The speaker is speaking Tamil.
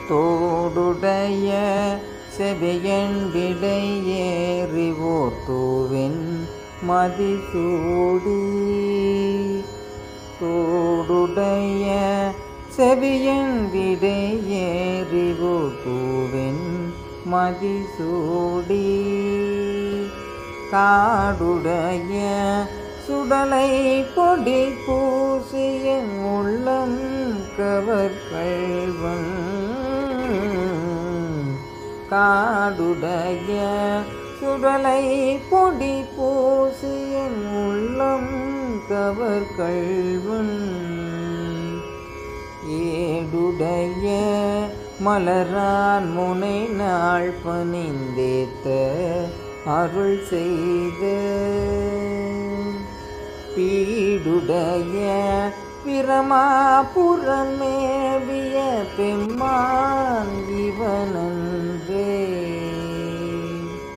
தோடுடைய செவியன் விடையேறிவோர் தூவின் மதிசூடி தோடுடைய செவியன் விடையேறிவோர் தூவின் மதிசூடி காடுடைய சுடலை பொடி பூசியன் உள்ளம் கவர்கள்வன் காடுடைய சுடலை பொடி பூசியன் உள்ளம் கவர்கள்வன் ஏடுடைய மலரான் முனை நாள் பணிந்தேத்த அருள் செய்த பீடுடைய பிரமாபுரமேவிய பெம்மான் இவன